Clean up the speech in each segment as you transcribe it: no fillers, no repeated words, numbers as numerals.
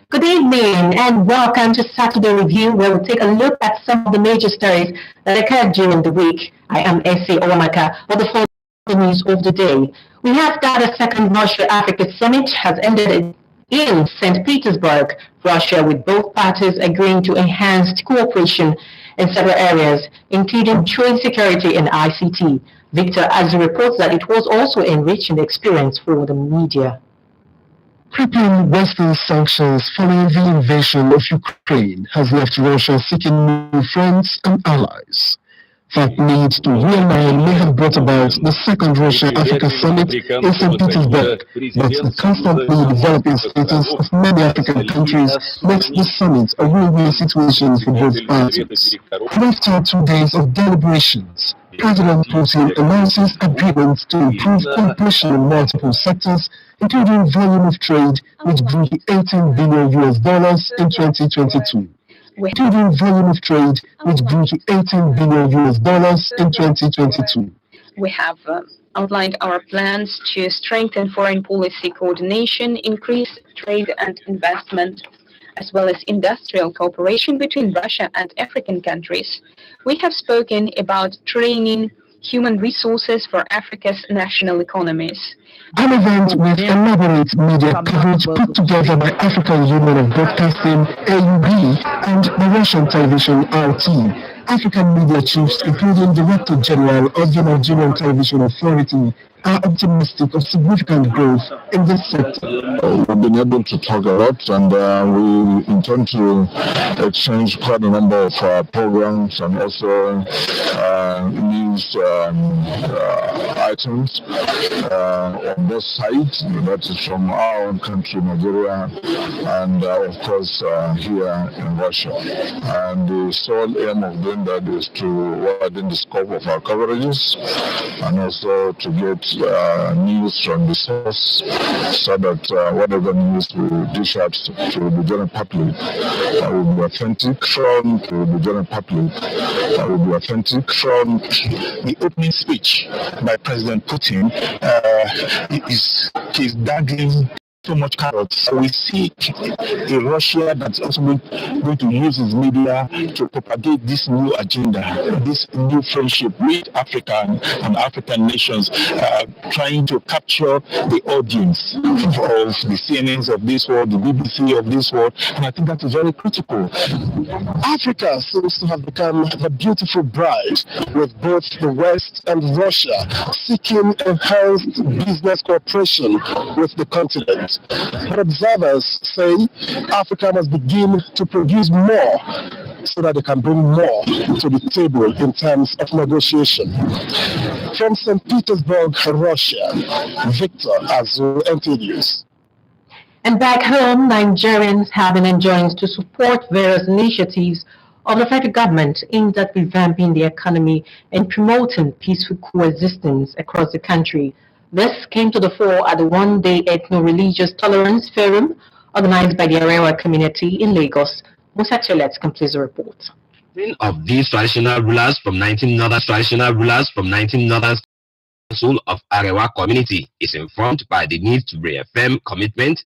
Good evening and welcome to Saturday Review, where we'll take a look at some of the major stories that occurred during the week. I am Essie Owamaka for the full news of the day. We have got a second Russia-Africa summit has ended in St. Petersburg, Russia, with both parties agreeing to enhanced cooperation in several areas, including trade, security, and ICT. Victor Azu reports that it was also enriching the experience for the media. Crippling Western sanctions following the invasion of Ukraine has left Russia seeking new friends and allies. That need to realign may have brought about the second Russia-Africa summit in St. Petersburg, but the constantly developing status of many African countries makes the summit a win-win situation for both parties. After 2 days of deliberations, President Putin announces agreements to improve cooperation in multiple sectors, including volume of trade, which grew to $18 billion in 2022. Including volume of trade, which grew to $18 billion in 2022. We have outlined our plans to strengthen foreign policy coordination, increase trade and investment, as well as industrial cooperation between Russia and African countries. We have spoken about training human resources for Africa's national economies. An event with elaborate media coverage put together by African Union of Broadcasting, AUB, and the Russian television RT. African media chiefs, including Director General of the Nigerian Television Authority, are optimistic of significant growth in this sector. We've been able to talk a lot, and we intend to exchange quite a number of programs and also news items on both sides. That is from our own country, Nigeria, and of course here in Russia. And the sole aim of doing that is to widen the scope of our coverages and also to get news from the source so that whatever news we dish out to the general public will be authentic from the general public, will be authentic from the opening speech by President Putin. Is dangling so much carrots. We see a Russia that's also going to use its media to propagate this new agenda, this new friendship with Africa and African nations, trying to capture the audience of the CNNs of this world, the BBC of this world, and I think that is very critical. Africa seems to have become a beautiful bride, with both the West and Russia seeking enhanced business cooperation with the continent. But observers say Africa must begin to produce more so that they can bring more to the table in terms of negotiation. From St. Petersburg, Russia, Victor Azu, NT News. And back home, Nigerians have been enjoined to support various initiatives of the federal government aimed at revamping the economy and promoting peaceful coexistence across the country. This came to the fore at the one-day ethno-religious tolerance forum organized by the Arewa community in Lagos. Musa Chelet completes the report. Of these traditional rulers from 19 northern Council of Arewa community is informed by the need to reaffirm commitment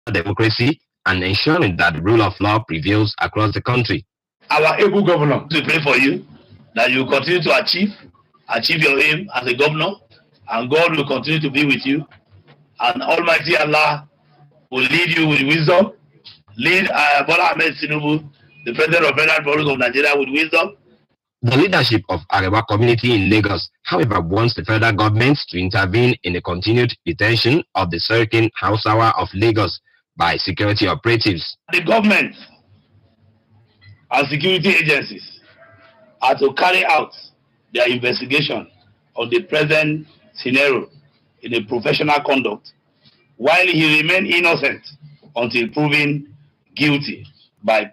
to democracy and ensuring that the rule of law prevails across the country. Our able governor, we pray for you that you continue to achieve your aim as a governor, and God will continue to be with you, and Almighty Allah will lead you with wisdom, lead Bola Ahmed Tinubu, the President of the Federal Republic of Nigeria, with wisdom. The leadership of Arewa community in Lagos, however, wants the federal government to intervene in the continued detention of the Serikin Hausawa of Lagos by security operatives. The government and security agencies are to carry out their investigation of the present scenario in a professional conduct, while he remains innocent until proven guilty by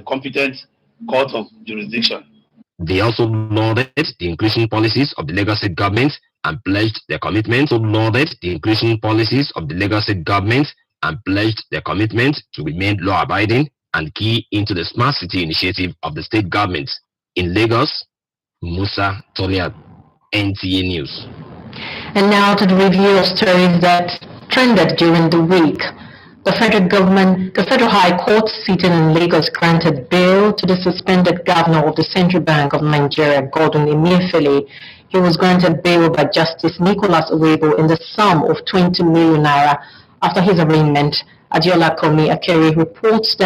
competent court of jurisdiction. They also lauded the inclusion policies of the Lagos State government and pledged their commitment to remain law-abiding and key into the smart city initiative of the state government. In Lagos, Musa Toliat, NTA News. And now to the review of stories that trended during the week. The Federal High Court sitting in Lagos granted bail to the suspended governor of the Central Bank of Nigeria, Godwin Emefiele. He was granted bail by Justice Nicholas Owebo in the sum of 20 million naira after his arraignment. Adiola Komi Akere reports.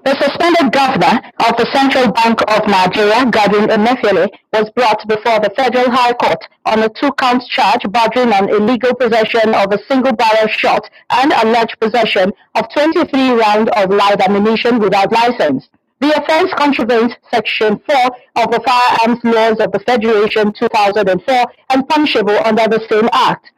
The suspended governor of the Central Bank of Nigeria, Godwin Emefiele, was brought before the Federal High Court on a 2-count charge bordering on illegal possession of a single-barrel shot and alleged possession of 23 rounds of live ammunition without license. The offense contravenes Section 4 of the Firearms Laws of the Federation 2004 and punishable under the same Act.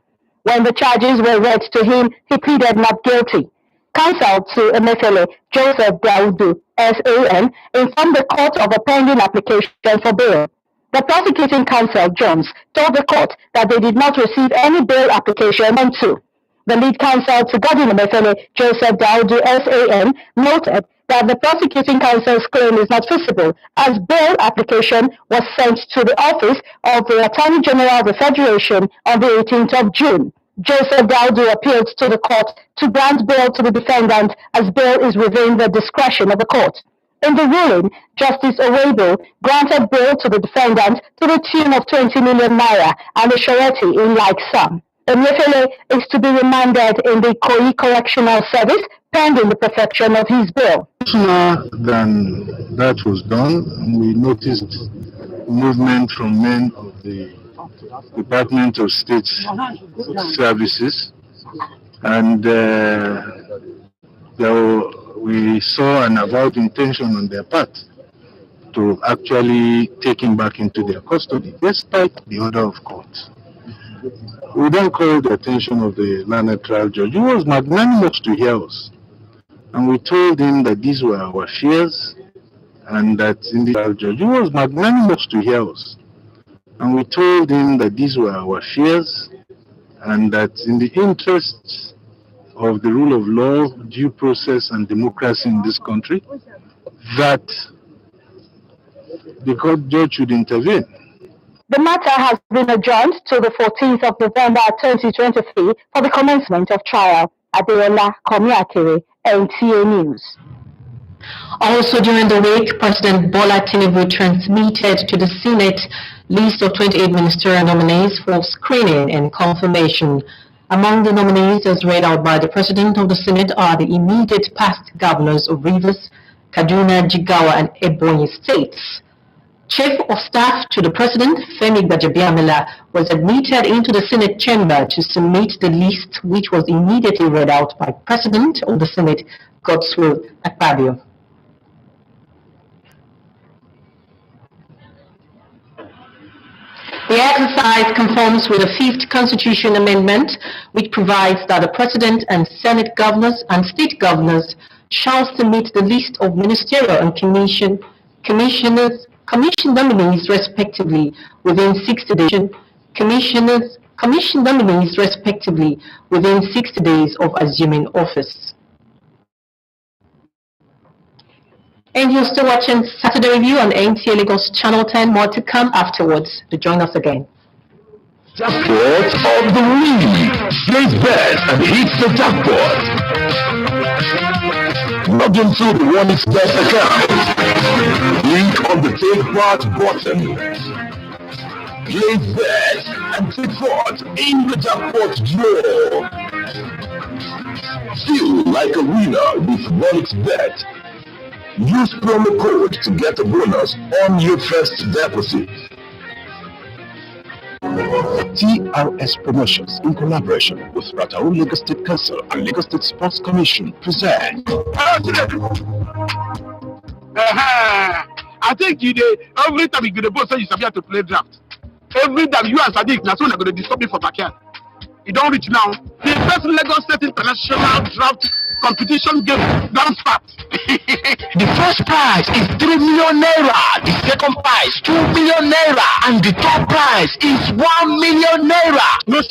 When the charges were read to him, he pleaded not guilty. Counsel to Emefiele, Joseph Daudu, SAN, informed the court of a pending application for bail. The prosecuting counsel, Jones, told the court that they did not receive any bail application unto. The lead counsel to Godwin Emefiele, Joseph Daudu, SAN, noted that the prosecuting counsel's claim is not feasible, as bail application was sent to the office of the Attorney General of the Federation on the 18th of June. Joseph Daudu appealed to the court to grant bail to the defendant, as bail is within the discretion of the court. In the ruling, Justice Owebo granted bail to the defendant to the tune of 20 million naira and a surety in like sum. Emefiele is to be remanded in the Ikoyi Correctional Service pending the perfection of his bail. Sooner than that was done, we noticed movement from men of the Department of State Services, and we saw an avowed intention on their part to actually take him back into their custody, despite the order of court. We then called the attention of the learned trial judge, who was magnanimous to hear us, and we told him that these were our fears, and that in the trial judge, who was magnanimous to hear us. And we told him that these were our fears, and that in the interests of the rule of law, due process, and democracy in this country, that the court judge should intervene. The matter has been adjourned to the 14th of November 2023 for the commencement of trial. Adiola Komi Akere, NTA News. Also during the week, President Bola Tinubu transmitted to the Senate list of 28 ministerial nominees for screening and confirmation. Among the nominees as read out by the President of the Senate are the immediate past governors of Rivers, Kaduna, Jigawa, and Ebonyi states. Chief of Staff to the President, Femi Gbajabiamila, was admitted into the Senate chamber to submit the list, which was immediately read out by President of the Senate, Godswill Akpabio. The exercise conforms with the 5th Constitution Amendment, which provides that the President and Senate governors and state governors shall submit the list of ministerial and commission nominees respectively within 60 days. Commission nominees respectively within 60 days of assuming office. And you're still watching Saturday Review on NTA Lagos Channel 10. More to come afterwards. To join us again. Jackpot of the week. Place bets and hit the jackpot. Log into the OneXBet account. Click on the Take Part button. Place bet and take part in the jackpot draw. Feel like a winner with OneXBet. Use promo code to get a bonus on your first deposit. TRS Promotions, in collaboration with Ratau Lagos State Council and Lagos State Sports Commission, present. I think you did every time you get a boss, you have to play draft. Every time you and Sadiq, that's when they're going to disturb me for backyard. You don't reach now. The first Lagos State International Draft competition game don't start. The first prize is 3 million naira, the second prize 2 million naira, and the third prize is 1 million naira. No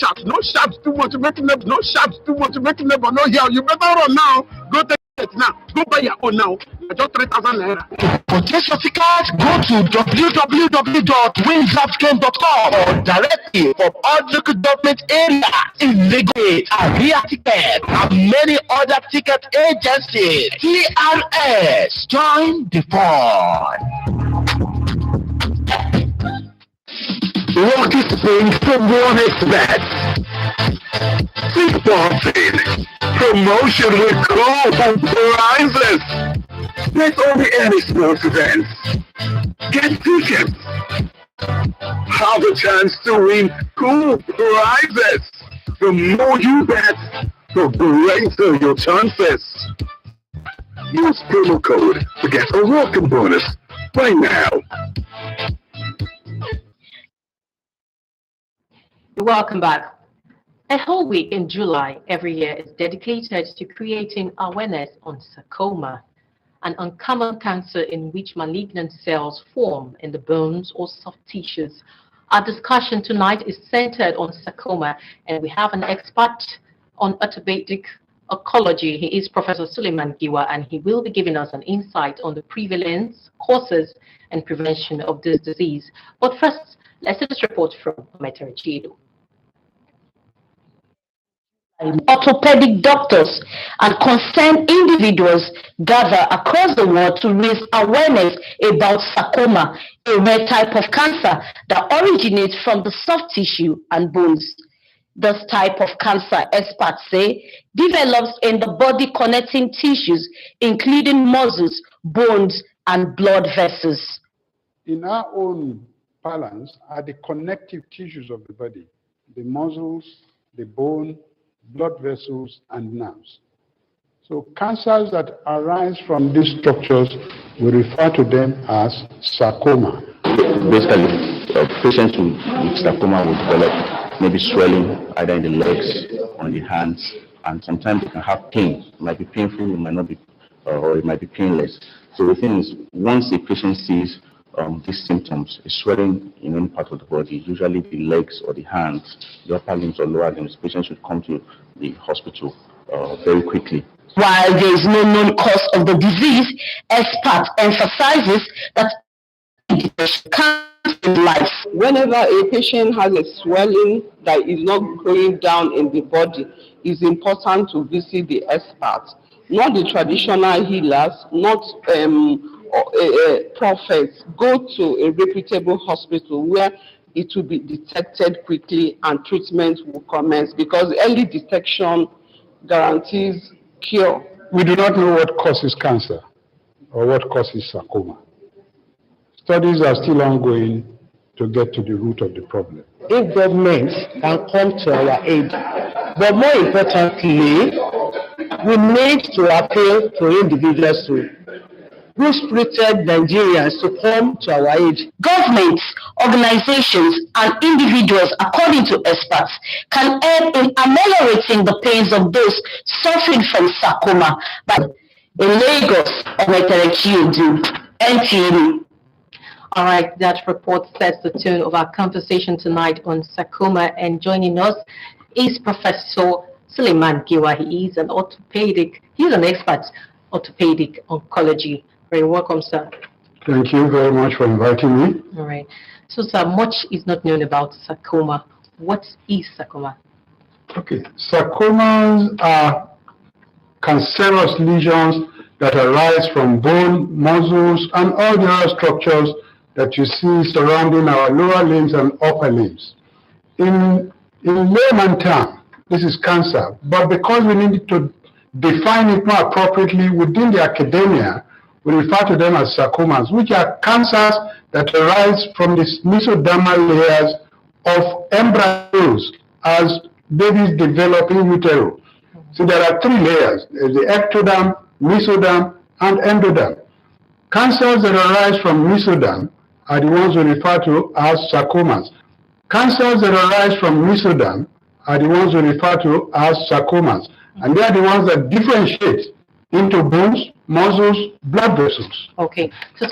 sharps too much making them, no sharps too much making them, but no here. You better run now. Go take it now. Go buy your own now. Just 3,000 naira. To purchase your ticket, go to www.windraftgame.com or directly from all local government areas in Lagos, Aria Ticket, and many other ticket agencies. TRS, join the fun. Rocky Spring from 1xBet. Sporting. Promotion with cool prizes. That's all the any sports events. Get tickets. Have a chance to win cool prizes. The more you bet, the greater your chances. Use promo code to get a welcome bonus right now. Welcome back. A whole week in July every year is dedicated to creating awareness on sarcoma, an uncommon cancer in which malignant cells form in the bones or soft tissues. Our discussion tonight is centered on sarcoma, and we have an expert on orthopedic oncology. He is Professor Suleiman Giwa, and he will be giving us an insight on the prevalence, causes, and prevention of this disease. But first, let's see this report from Metro Chido. Orthopedic doctors and concerned individuals gather across the world to raise awareness about sarcoma, a rare type of cancer that originates from the soft tissue and bones. This type of cancer, experts say, develops in the body connecting tissues, including muscles, bones, and blood vessels. In our own parlance, are the connective tissues of the body, the muscles, the bone, blood vessels, and nerves. So cancers that arise from these structures, we refer to them as sarcoma. Basically, patients with sarcoma will develop maybe swelling either in the legs, on the hands, and sometimes they can have pain. It might be painful, it might not be, or it might be painless. So the thing is, once a patient sees these symptoms, a swelling in any part of the body, usually the legs or the hands, the upper limbs or lower limbs, patients should come to the hospital very quickly. While there is no known cause of the disease, expert emphasizes that it can save life. Whenever a patient has a swelling that is not going down in the body, it's important to visit the expert, not the traditional healers, not prophets. Go to a reputable hospital where it will be detected quickly and treatment will commence, because early detection guarantees cure. We do not know what causes cancer or what causes sarcoma. Studies are still ongoing to get to the root of the problem. If governments can come to our aid, but more importantly, we need to appeal to individuals to good-spirited Nigerians to come to our aid. Governments, organizations, and individuals, according to experts, can aid in ameliorating the pains of those suffering from sarcoma. But in Lagos, NTA. All right, that report sets the tone of our conversation tonight on sarcoma, and joining us is Professor Suleiman Giwa. He is an expert orthopedic oncology. Very welcome, sir. Thank you very much for inviting me. All right. So, sir, much is not known about sarcoma. What is sarcoma? Okay. Sarcomas are cancerous lesions that arise from bone, muscles, and all the other structures that you see surrounding our lower limbs and upper limbs. In layman terms, this is cancer, but because we need to define it more appropriately within the academia, we refer to them as sarcomas, which are cancers that arise from the mesodermal layers of embryos as babies develop in utero. So there are three layers: the ectoderm, mesoderm, and endoderm. Cancers that arise from mesoderm are the ones we refer to as sarcomas. Cancers that arise from mesoderm are the ones we refer to as sarcomas. And they are the ones that differentiate into bones, muscles, blood vessels. Okay. So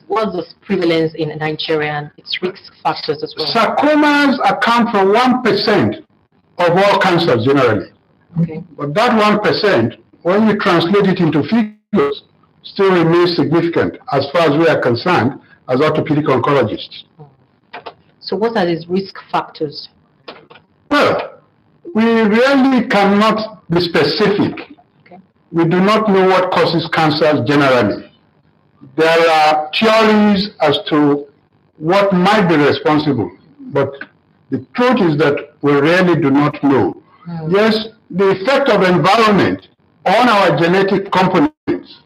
what's the prevalence in Nigeria and its risk factors as well? Sarcomas account for 1% of all cancers generally. Okay. But that 1%, when you translate it into figures, still remains significant as far as we are concerned as orthopedic oncologists. So what are these risk factors? Well, we really cannot be specific. Okay. We do not know what causes cancers generally. There are theories as to what might be responsible, but the truth is that we really do not know. Yes, the effect of environment on our genetic components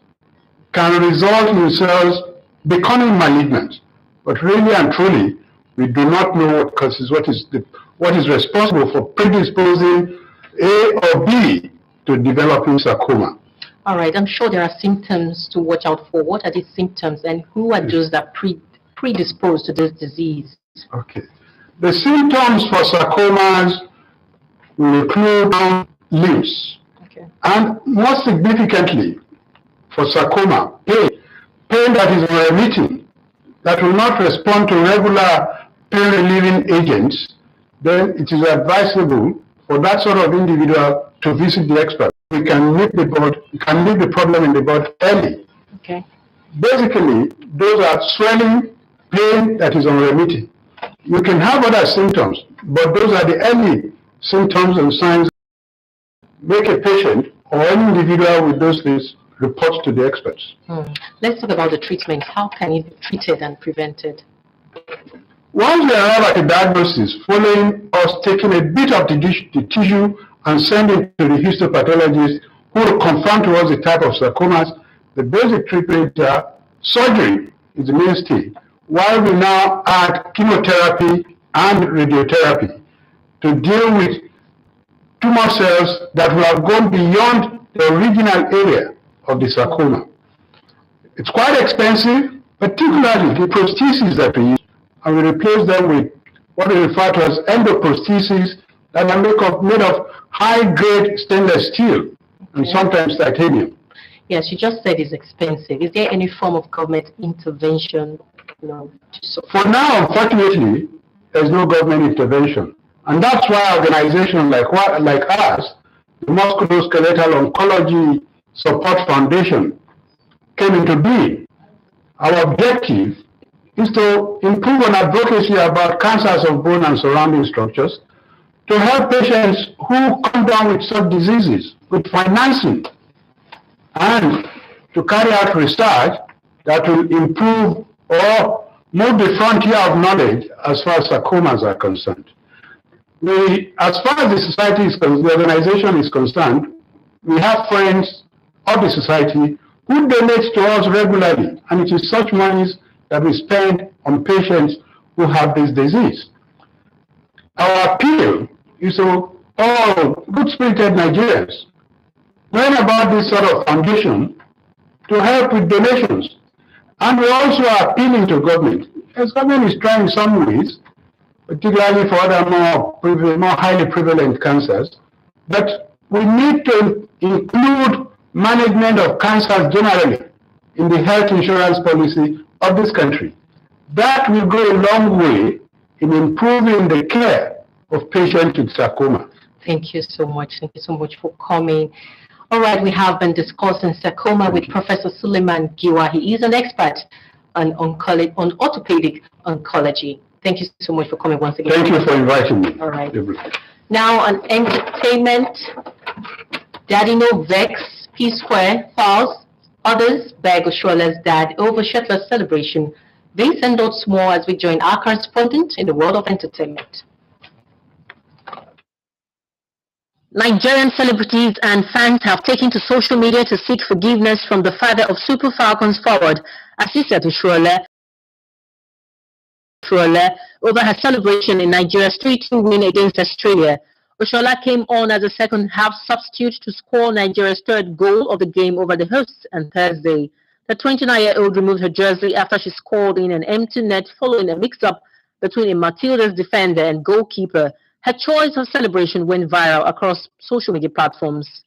can result in cells becoming malignant, but really and truly, we do not know what causes, what is responsible for predisposing A or B to developing sarcoma. All right, I'm sure there are symptoms to watch out for. What are these symptoms and who are those that predisposed to this disease? Okay. The symptoms for sarcomas will include limbs. Okay. And more significantly, for sarcoma, pain that is unremitting, that will not respond to regular pain-relieving agents, then it is advisable for that sort of individual to visit the expert. We can nip the problem in the bud early. Okay. Basically, those are swelling, pain that is unremitting. You can have other symptoms, but those are the early symptoms and signs. Make a patient or any individual with those things report to the experts. Let's talk about the treatment. How can it be treated and prevented? Once we arrive at a diagnosis, following us taking a bit of the tissue and sending it to the histopathologist who will confirm to us the type of sarcomas, the basic treatment, surgery is the mainstay, while we now add chemotherapy and radiotherapy to deal with tumor cells that will have gone beyond the original area of the sarcoma. It's quite expensive, particularly the prostheses that we use, and we replace them with what we refer to as endoprostheses that are made of high-grade stainless steel and sometimes titanium. Yes, you just said it's expensive. Is there any form of government intervention? For now, unfortunately, there's no government intervention. And that's why organizations like us, the Musculoskeletal Oncology Support Foundation, came into being. Our objective is to improve on advocacy about cancers of bone and surrounding structures, to help patients who come down with such diseases with financing, and to carry out research that will improve or move the frontier of knowledge as far as sarcomas are concerned. As far as the organization is concerned, we have friends of the society who donate to us regularly, and it is such monies that we spend on patients who have this disease. Our appeal is to all good-spirited Nigerians learn about this sort of foundation to help with donations. And we also are appealing to government. As government is trying some ways, particularly for other more highly prevalent cancers, but we need to include management of cancers generally in the health insurance policy of this country. That will go a long way in improving the care of patients with sarcoma. Thank you so much. Thank you so much for coming. All right, we have been discussing sarcoma with Professor Suleiman Giwa. He is an expert on orthopedic oncology. Thank you so much for coming once again. Thank you for inviting me. All right. Now on entertainment, Daddy No Vex, P-Square, Falls, others beg Oshola's dad over Shetler's celebration. This and lots more as we join our correspondent in the world of entertainment. Nigerian celebrities and fans have taken to social media to seek forgiveness from the father of Super Falcons forward, Asisat Oshoala, over her celebration in Nigeria's 3-2 win against Australia. Oshoala came on as a second-half substitute to score Nigeria's third goal of the game over the hosts on Thursday. The 29-year-old removed her jersey after she scored in an empty net following a mix-up between a Matilda's defender and goalkeeper. Her choice of celebration went viral across social media platforms.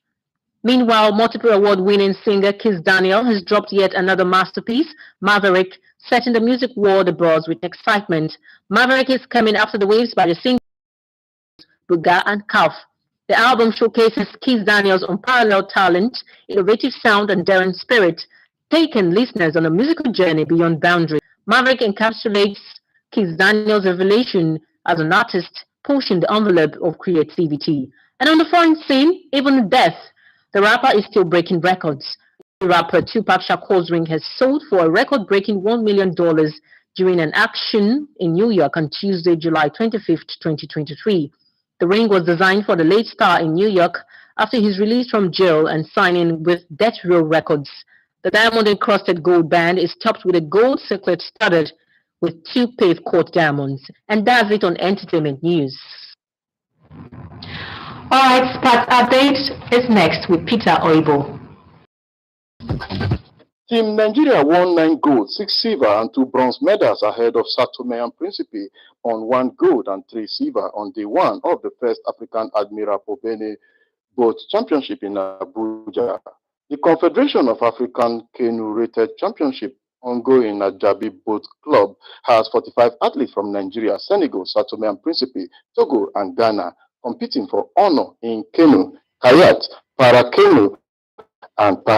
Meanwhile, multiple award-winning singer Kiss Daniel has dropped yet another masterpiece, Maverick, setting the music world abuzz with excitement. Maverick is coming after the waves by the singers Buga and Kaf. The album showcases Kiss Daniel's unparalleled talent, innovative sound, and daring spirit, taking listeners on a musical journey beyond boundaries. Maverick encapsulates Kiss Daniel's revelation as an artist, pushing the envelope of creativity. And on the foreign scene, even in death, the rapper is still breaking records. The rapper Tupac Shakur's ring has sold for a record-breaking $1 million during an auction in New York on Tuesday, July 25, 2023. The ring was designed for the late star in New York after his release from jail and signing with Death Row Records. The diamond-encrusted gold band is topped with a gold circlet studded with 2 paved court diamonds. And that's it on entertainment news. All right, Sports Update is next with Peter Oibo. Team Nigeria won 9 gold, 6 silver and 2 bronze medals ahead of Sao Tome and Principe on 1 gold and 3 silver on day 1 of the first African Admiral Pobene Boat Championship in Abuja. The Confederation of African Canoe Rated Championship ongoing at Jabi Boat Club has 45 athletes from Nigeria, Senegal, Sao Tome and Principe, Togo and Ghana competing for honor in canoe, kayak, para canoe and